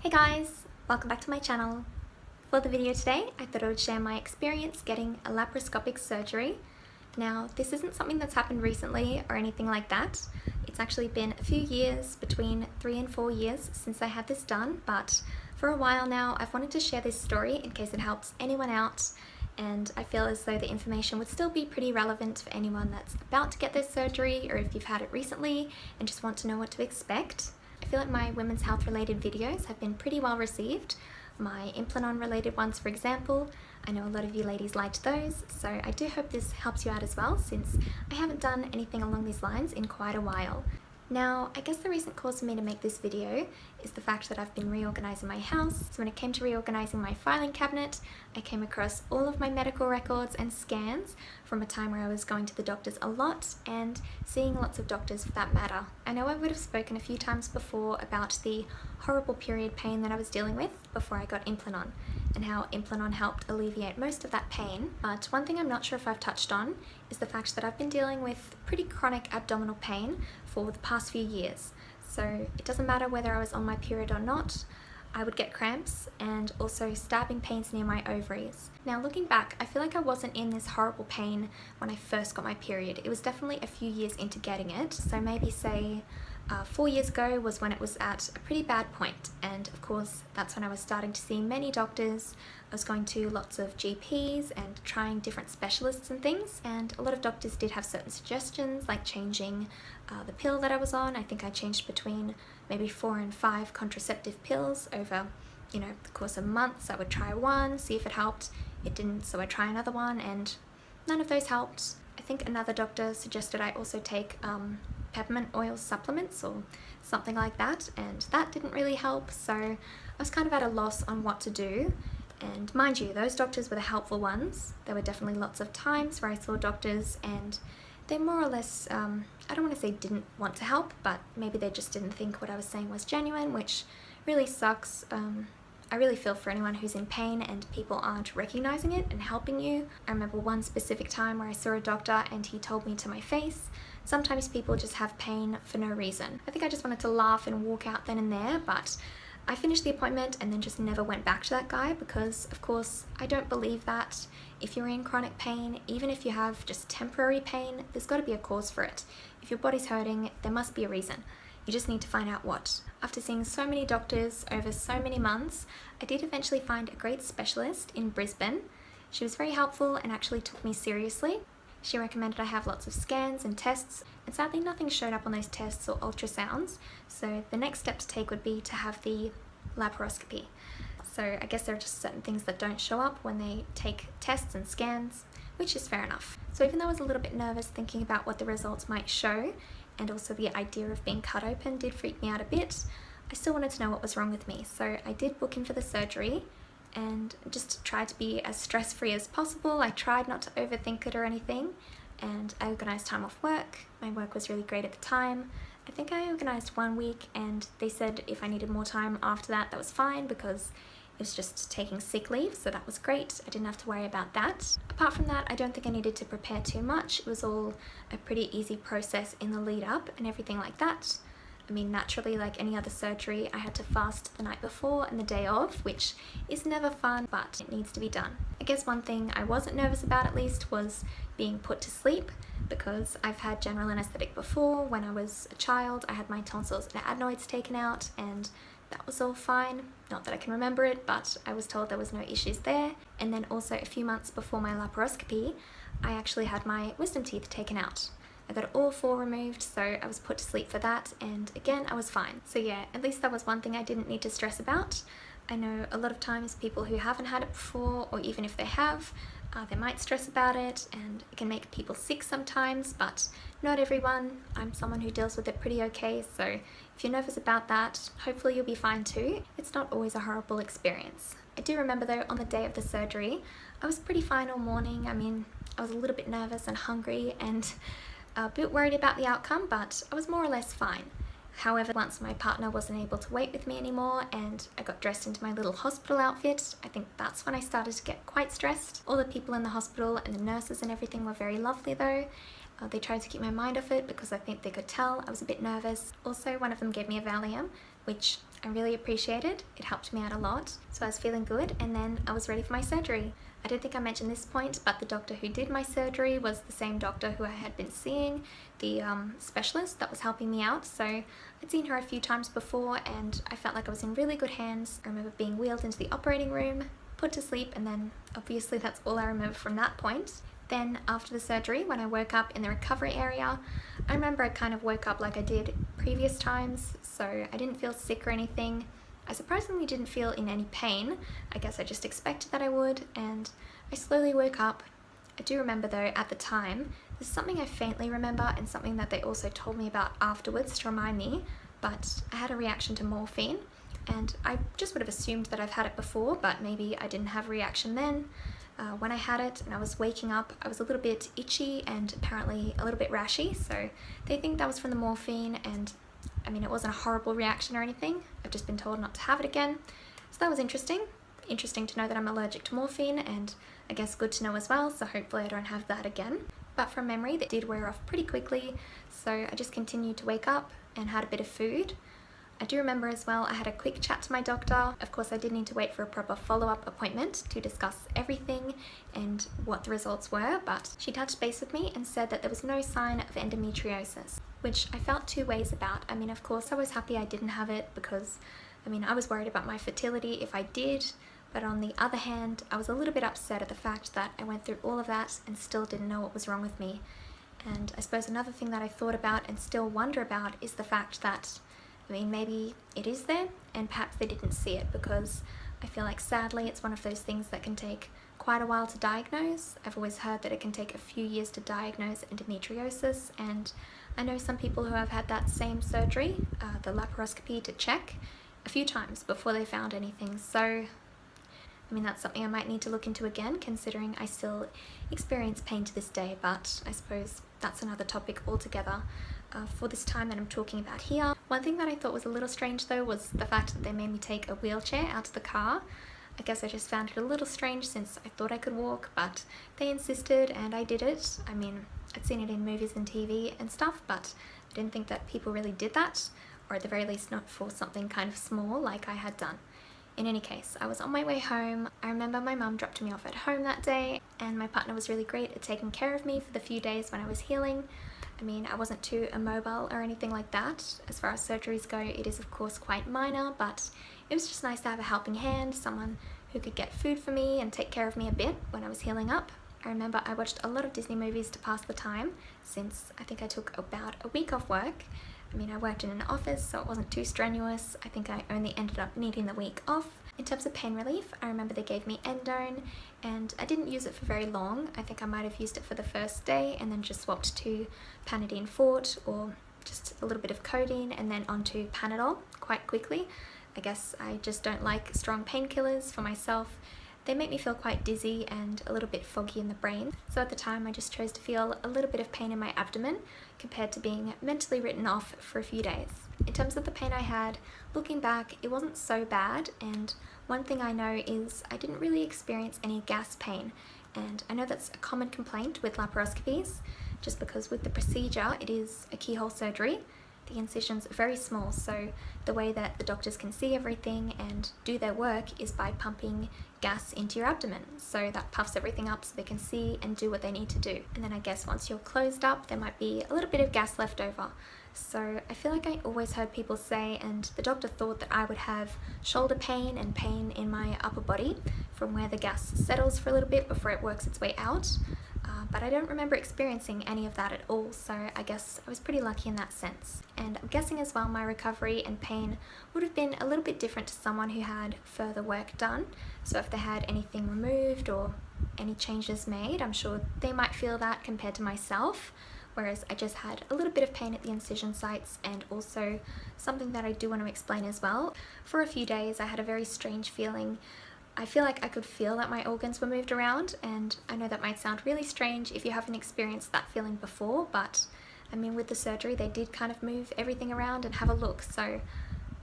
Hey guys, welcome back to my channel. For the video today, I thought I would share my experience getting a laparoscopic surgery. Now, this isn't something that's happened recently or anything like that. It's actually been a few years, between 3 and 4 years since I had this done, but for a while now I've wanted to share this story in case it helps anyone out, and I feel as though the information would still be pretty relevant for anyone that's about to get their surgery or if you've had it recently and just want to know what to expect. I feel like my women's health related videos have been pretty well received. My implant-on related ones, for example, I know a lot of you ladies liked those, so I do hope this helps you out as well, since I haven't done anything along these lines in quite a while. Now, I guess the recent cause for me to make this video is the fact that I've been reorganising my house. So when it came to reorganising my filing cabinet, I came across all of my medical records and scans from a time where I was going to the doctors a lot and seeing lots of doctors for that matter. I know I would have spoken a few times before about the horrible period pain that I was dealing with before I got implant-on, and how implant-on helped alleviate most of that pain. But one thing I'm not sure if I've touched on is the fact that I've been dealing with pretty chronic abdominal pain for the past few years. So it doesn't matter whether I was on my period or not, I would get cramps and also stabbing pains near my ovaries. Now looking back, I feel like I wasn't in this horrible pain when I first got my period. It was definitely a few years into getting it, so maybe say 4 years ago was when it was at a pretty bad point, and of course that's when I was starting to see many doctors. I was going to lots of GPs and trying different specialists and things, and a lot of doctors did have certain suggestions like changing the pill that I was on. I think I changed between maybe 4 and 5 contraceptive pills over the course of months. I would try one, see if it helped. It didn't, so I'd try another one, and none of those helped. I think another doctor suggested I also take peppermint oil supplements or something like that, and that didn't really help, so I was kind of at a loss on what to do. And mind you, those doctors were the helpful ones. There were definitely lots of times where I saw doctors and they more or less, I don't want to say didn't want to help, but maybe they just didn't think what I was saying was genuine, which really sucks. I really feel for anyone who's in pain and people aren't recognizing it and helping you. I remember one specific time where I saw a doctor and he told me to my face, sometimes people just have pain for no reason. I think I just wanted to laugh and walk out then and there, but I finished the appointment and then just never went back to that guy because, of course, I don't believe that if you're in chronic pain, even if you have just temporary pain, there's got to be a cause for it. If your body's hurting, there must be a reason. You just need to find out what. After seeing so many doctors over so many months, I did eventually find a great specialist in Brisbane. She was very helpful and actually took me seriously. She recommended I have lots of scans and tests, and sadly nothing showed up on those tests or ultrasounds, so the next step to take would be to have the laparoscopy. So I guess there are just certain things that don't show up when they take tests and scans, which is fair enough. So even though I was a little bit nervous thinking about what the results might show, and also the idea of being cut open did freak me out a bit, I still wanted to know what was wrong with me. So I did book in for the surgery and just tried to be as stress-free as possible. I tried not to overthink it or anything, and I organised time off work. My work was really great at the time. I think I organised 1 week and they said if I needed more time after that, that was fine because it was just taking sick leave, so that was great. I didn't have to worry about that. Apart from that, I don't think I needed to prepare too much. It was all a pretty easy process in the lead up and everything like that. I mean, naturally, like any other surgery, I had to fast the night before and the day of, which is never fun, but it needs to be done. I guess one thing I wasn't nervous about, at least, was being put to sleep, because I've had general anesthetic before. When I was a child, I had my tonsils and adenoids taken out, and that was all fine. Not that I can remember it, but I was told there was no issues there. And then also a few months before my laparoscopy, I actually had my wisdom teeth taken out. I got all 4 removed, so I was put to sleep for that, and again, I was fine. So yeah, at least that was one thing I didn't need to stress about. I know a lot of times people who haven't had it before, or even if they have, they might stress about it, and it can make people sick sometimes, but not everyone. I'm someone who deals with it pretty okay, so if you're nervous about that, hopefully you'll be fine too. It's not always a horrible experience. I do remember though, on the day of the surgery, I was pretty fine all morning. I mean, I was a little bit nervous and hungry and a bit worried about the outcome, but I was more or less fine. However, once my partner wasn't able to wait with me anymore and I got dressed into my little hospital outfit, I think that's when I started to get quite stressed. All the people in the hospital and the nurses and everything were very lovely though. They tried to keep my mind off it because I think they could tell I was a bit nervous. Also, one of them gave me a Valium, which I really appreciate it. It helped me out a lot. So I was feeling good, and then I was ready for my surgery. I don't think I mentioned this point, but the doctor who did my surgery was the same doctor who I had been seeing, the specialist that was helping me out. So I'd seen her a few times before, and I felt like I was in really good hands. I remember being wheeled into the operating room, put to sleep, and then obviously that's all I remember from that point. Then after the surgery, when I woke up in the recovery area, I remember I kind of woke up like I did previous times, so I didn't feel sick or anything. I surprisingly didn't feel in any pain. I guess I just expected that I would, and I slowly woke up. I do remember though, at the time, there's something I faintly remember and something that they also told me about afterwards to remind me, but I had a reaction to morphine, and I just would have assumed that I've had it before, but maybe I didn't have a reaction then. When I had it and I was waking up, I was a little bit itchy and apparently a little bit rashy, so they think that was from the morphine, and I mean, it wasn't a horrible reaction or anything. I've just been told not to have it again. So that was interesting. Interesting to know that I'm allergic to morphine, and I guess good to know as well, so hopefully I don't have that again. But from memory, that did wear off pretty quickly, so I just continued to wake up and had a bit of food. I do remember as well, I had a quick chat to my doctor. Of course, I did need to wait for a proper follow-up appointment to discuss everything and what the results were, but she touched base with me and said that there was no sign of endometriosis, which I felt two ways about. I mean, of course, I was happy I didn't have it because, I mean, I was worried about my fertility if I did, but on the other hand, I was a little bit upset at the fact that I went through all of that and still didn't know what was wrong with me. And I suppose another thing that I thought about and still wonder about is the fact that, I mean, maybe it is there and perhaps they didn't see it, because I feel like sadly it's one of those things that can take quite a while to diagnose. I've always heard that it can take a few years to diagnose endometriosis, and I know some people who have had that same surgery, the laparoscopy to check, a few times before they found anything. So, I mean, that's something I might need to look into again, considering I still experience pain to this day, but I suppose that's another topic altogether. For this time that I'm talking about here. One thing that I thought was a little strange though was the fact that they made me take a wheelchair out to the car. I guess I just found it a little strange since I thought I could walk, but they insisted and I did it. I mean, I'd seen it in movies and TV and stuff, but I didn't think that people really did that, or at the very least not for something kind of small like I had done. In any case, I was on my way home. I remember my mum dropped me off at home that day, and my partner was really great at taking care of me for the few days when I was healing. I mean, I wasn't too immobile or anything like that. As far as surgeries go, it is of course quite minor, but it was just nice to have a helping hand, someone who could get food for me and take care of me a bit when I was healing up. I remember I watched a lot of Disney movies to pass the time, since I think I took about a week off work. I mean, I worked in an office, so it wasn't too strenuous. I think I only ended up needing the week off. In terms of pain relief, I remember they gave me endone, and I didn't use it for very long. I think I might have used it for the first day and then just swapped to Panadeine Forte or just a little bit of codeine and then onto Panadol quite quickly. I guess I just don't like strong painkillers for myself. They make me feel quite dizzy and a little bit foggy in the brain. So at the time I just chose to feel a little bit of pain in my abdomen compared to being mentally written off for a few days. In terms of the pain I had, looking back, it wasn't so bad, and one thing I know is I didn't really experience any gas pain, and I know that's a common complaint with laparoscopies, just because with the procedure it is a keyhole surgery. The incision's very small, so the way that the doctors can see everything and do their work is by pumping gas into your abdomen. So that puffs everything up so they can see and do what they need to do. And then I guess once you're closed up, there might be a little bit of gas left over. So I feel like I always heard people say, and the doctor thought that I would have shoulder pain and pain in my upper body from where the gas settles for a little bit before it works its way out. But I don't remember experiencing any of that at all, so I guess I was pretty lucky in that sense. And I'm guessing as well my recovery and pain would have been a little bit different to someone who had further work done. So if they had anything removed or any changes made, I'm sure they might feel that compared to myself. Whereas I just had a little bit of pain at the incision sites, and also something that I do want to explain as well. For a few days I had a very strange feeling. I feel like I could feel that my organs were moved around, and I know that might sound really strange if you haven't experienced that feeling before, but I mean, with the surgery they did kind of move everything around and have a look, so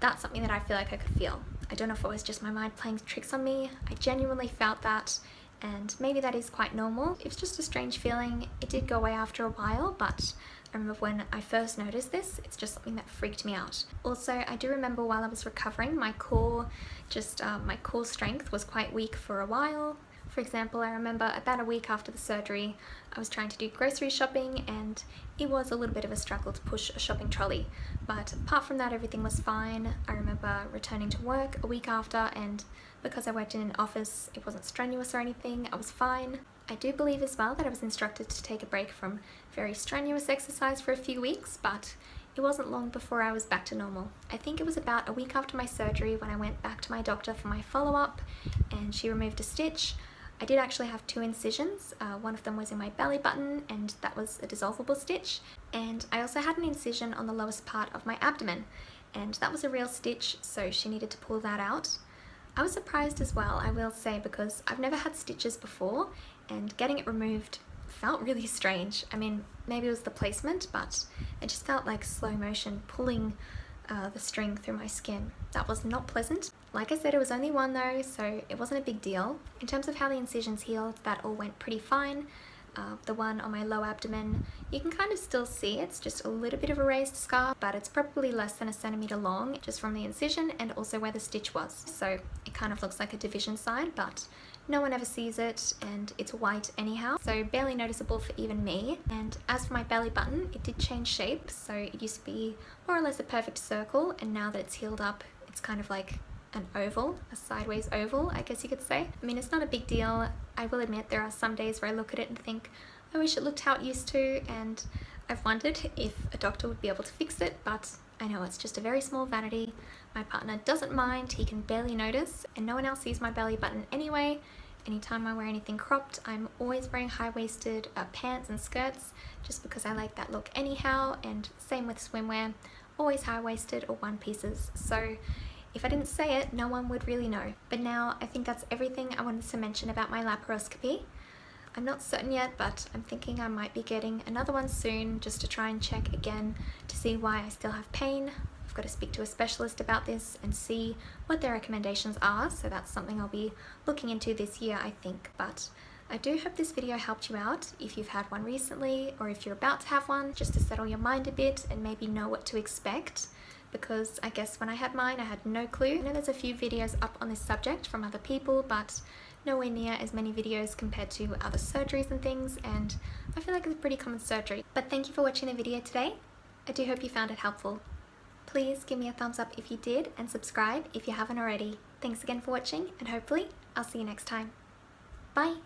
that's something that I feel like I could feel. I don't know if it was just my mind playing tricks on me. I genuinely felt that, and maybe that is quite normal. It was just a strange feeling. It did go away after a while, but I remember when I first noticed this, it's just something that freaked me out. Also, I do remember while I was recovering, my core strength was quite weak for a while. For example, I remember about a week after the surgery, I was trying to do grocery shopping and it was a little bit of a struggle to push a shopping trolley. But apart from that, everything was fine. I remember returning to work a week after, and because I worked in an office, it wasn't strenuous or anything, I was fine. I do believe as well that I was instructed to take a break from very strenuous exercise for a few weeks, but it wasn't long before I was back to normal. I think it was about a week after my surgery when I went back to my doctor for my follow-up and she removed a stitch. I did actually have 2 incisions. One of them was in my belly button and that was a dissolvable stitch, and I also had an incision on the lowest part of my abdomen and that was a real stitch, so she needed to pull that out. I was surprised as well, I will say, because I've never had stitches before and getting it removed felt really strange. I mean, maybe it was the placement, but it just felt like slow motion pulling the string through my skin. That was not pleasant. Like I said, it was only 1 though, so it wasn't a big deal. In terms of how the incisions healed, that all went pretty fine. The one on my low abdomen, you can kind of still see it's just a little bit of a raised scar, but it's probably less than 1 centimeter long just from the incision and also where the stitch was. So it kind of looks like a division sign, but no one ever sees it and it's white anyhow, so barely noticeable for even me. And as for my belly button, it did change shape, so it used to be more or less a perfect circle, and now that it's healed up, it's kind of like an oval, a sideways oval, I guess you could say. I mean, it's not a big deal. I will admit there are some days where I look at it and think, I wish it looked how it used to, and I've wondered if a doctor would be able to fix it, but I know it's just a very small vanity. My partner doesn't mind, he can barely notice, and no one else sees my belly button anyway. Anytime I wear anything cropped, I'm always wearing high-waisted pants and skirts just because I like that look anyhow, and same with swimwear, always high-waisted or one-pieces. So if I didn't say it, no one would really know. But now I think that's everything I wanted to mention about my laparoscopy. I'm not certain yet, but I'm thinking I might be getting another one soon just to try and check again to see why I still have pain. I've got to speak to a specialist about this and see what their recommendations are, so that's something I'll be looking into this year, I think. But I do hope this video helped you out if you've had one recently or if you're about to have one, just to settle your mind a bit and maybe know what to expect, because I guess when I had mine I had no clue. I know there's a few videos up on this subject from other people, but nowhere near as many videos compared to other surgeries and things, and I feel like it's a pretty common surgery. But thank you for watching the video today. I do hope you found it helpful. Please give me a thumbs up if you did, and subscribe if you haven't already. Thanks again for watching, and hopefully I'll see you next time. Bye!